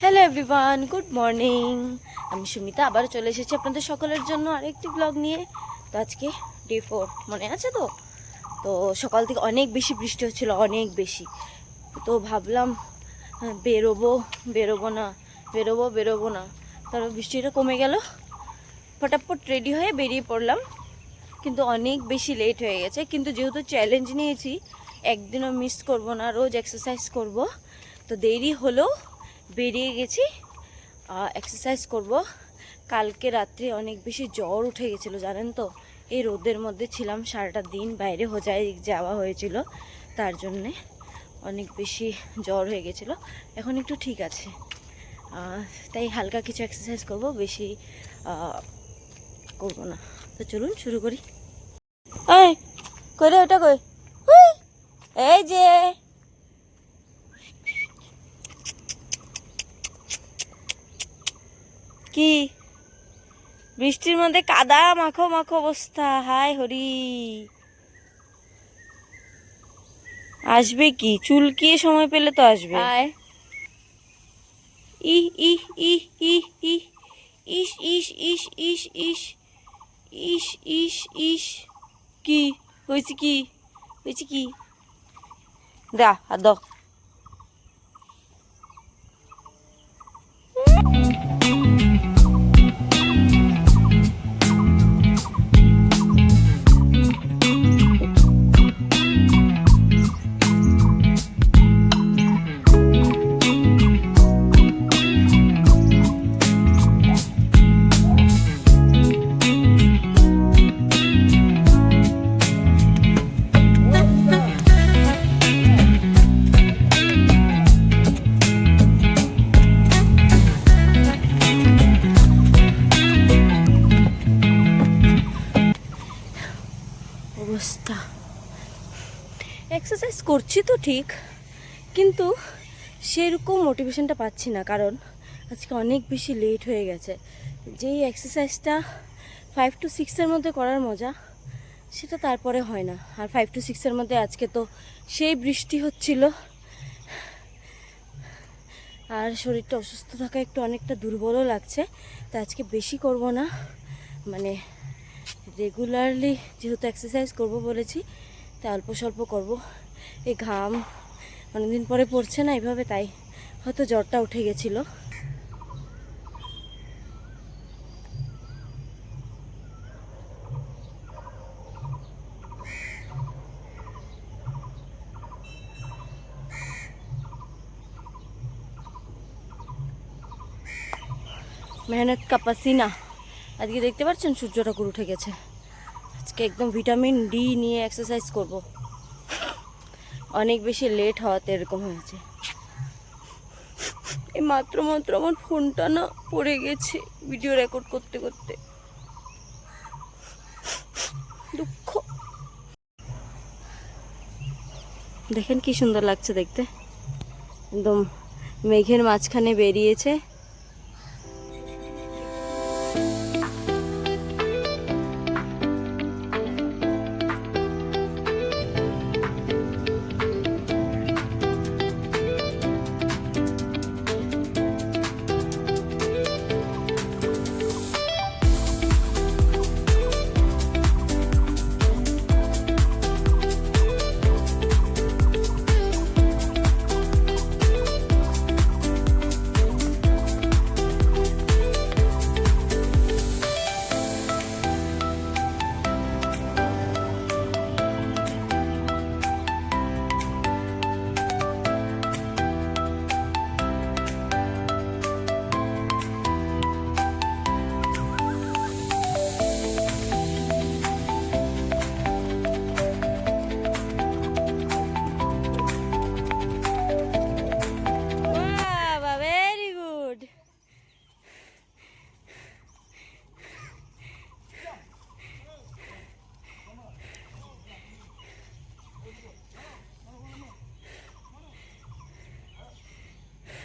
Hello everyone, good morning. আমি সুমিতা আবার চলে এসেছি আপনাদের সকলের জন্য আরেকটি ব্লগ নিয়ে। তো আজকে ডে 4, মনে আছে তো? তো সকাল থেকে অনেক বেশি বৃষ্টি হচ্ছিল, অনেক বেশি। তো ভাবলাম বেরোবো না। তারপর বৃষ্টিটা কমে গেল, ফটাফট রেডি হয়ে বেরিয়ে পড়লাম। কিন্তু অনেক বেশি লেট হয়ে গেছে। কিন্তু যেহেতু চ্যালেঞ্জ নিয়েছি, একদিনও মিস করব না, রোজ এক্সারসাইজ করব। তো দেরি হলেও বেরিয়ে গেছি, এক্সারসাইজ করব। কালকে রাত্রে অনেক বেশি জ্বর উঠে গেছিলো, জানেন তো? এই রোদের মধ্যে ছিলাম সারাটা দিন, বাইরে হোজায় যাওয়া হয়েছিল, তার জন্যে অনেক বেশি জ্বর হয়ে গেছিলো। এখন একটু ঠিক আছে, তাই হালকা কিছু এক্সারসাইজ করব, বেশি করব না। তো চলুন শুরু করি। এই কই রে, ওটা কই? এই যে কি বৃষ্টির মধ্যে কাদা মাখো মাখো অবস্থা, হায় হরি। আসবে কি, চুলকিয়ে সময় পেলে তো আসবে। ইহ ইহ ইহ ইহ ইহ ইস ইস ইস ইস ইস ইস ইস ইস কি হয়েছে, কি হয়েছে, কি দা হাত দাও। অবস্থা, এক্সারসাইজ করছি তো ঠিক, কিন্তু সেরকম মোটিভেশনটা পাচ্ছি না, কারণ আজকে অনেক বেশি লেট হয়ে গেছে। যেই এক্সারসাইজটা 5 to 6-এর মধ্যে করার মজা, সেটা তারপরে হয় না। আর 5 to 6-এর মধ্যে আজকে তো সেই বৃষ্টি হচ্ছিল, আর শরীরটা অসুস্থ থাকা একটু অনেকটা দুর্বলও লাগছে। তো আজকে বেশি করব না, মানে রেগুলারলি যেহেতু এক্সারসাইজ করব বলেছি, তাই অল্প স্বল্প করব। এই ঘাম অনেকদিন পরে পড়ছে না এইভাবে, তাই হয়তো জ্বরটা উঠে গেছিলো। মেহনত কা পাসিনা। আজকে দেখতে পাচ্ছেন সূর্য ঠাকুর উঠে গেছে। আজকে একদম ভিটামিন ডি নিয়ে এক্সারসাইজ করব। অনেক বেশি লেট হওয়াতে এরকম হয়েছে। এই মাত্র আমার ফোনটা না পড়ে গেছে ভিডিও রেকর্ড করতে করতে, দুঃখ। দেখেন কি সুন্দর লাগছে দেখতে, একদম মেঘের মাঝখানে বেরিয়েছে। Very good.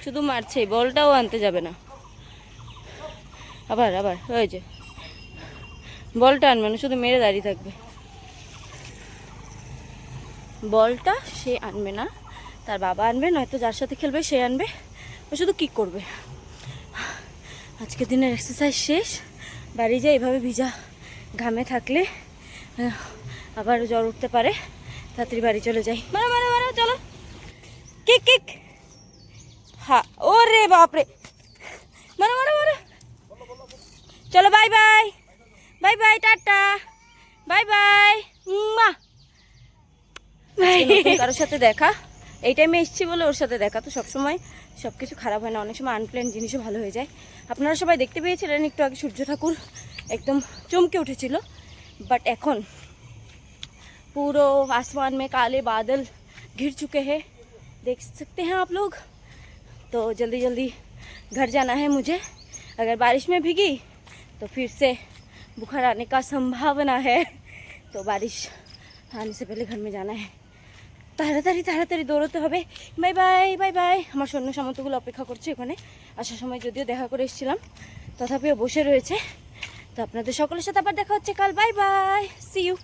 শুধু মারছে, বলটাও আনতে যাবে না। আবার হয়েছে, বলটা আনবে না, শুধু মেরে দাঁড়িয়ে থাকবে। বলটা সে আনবে না, তার বাবা আনবে, নয়তো যার সাথে খেলবে সে আনবে। ও শুধু কিক করবে। আজকে দিনের এক্সারসাইজ শেষ, বাড়ি যাই। এভাবে ভিজা ঘামে থাকলে আবার জ্বর উঠতে পারে, তাড়াতাড়ি বাড়ি চলে যাই। মারো মারো মারো, চলো কিক কিক। হ্যাঁ, ওরে বাপরে, মারো মারো মারো। চলো bye bye, bye bye, tata, bye bye. মা কারোর সাথে দেখা, এই টাইমে এসছি বলে ওর সাথে দেখা। তো সবসময় সব কিছু খারাপ হয় না, অনেক সময় আনপ্ল্যান জিনিসও ভালো হয়ে যায়। আপনারা সবাই দেখতে পেয়েছিলেন একটু আগে সূর্য ঠাকুর একদম চমকে উঠেছিল, বাট এখন पूरा आसमान में काले बादल घिर चुके हैं, देख सकते हैं आप लोग। तो जल्दी जल्दी घर जाना है मुझे। अगर बारिश में भीगी तो फिर से बुखार आने का संभावना है, तो बारिश आने से पहले घर में जाना है। তাড়াতাড়ি তাড়াতাড়ি দৌড়তে হবে। Bye bye bye bye. আমার সৈন্য সামন্তগুলো অপেক্ষা করছে ওখানে। আসার সময় যদিও দেখা করে এসেছিলাম, তথাপিও বসে রয়েছে। তো আপনাদের সকলের সাথে আবার দেখা হচ্ছে কাল। Bye bye, see you.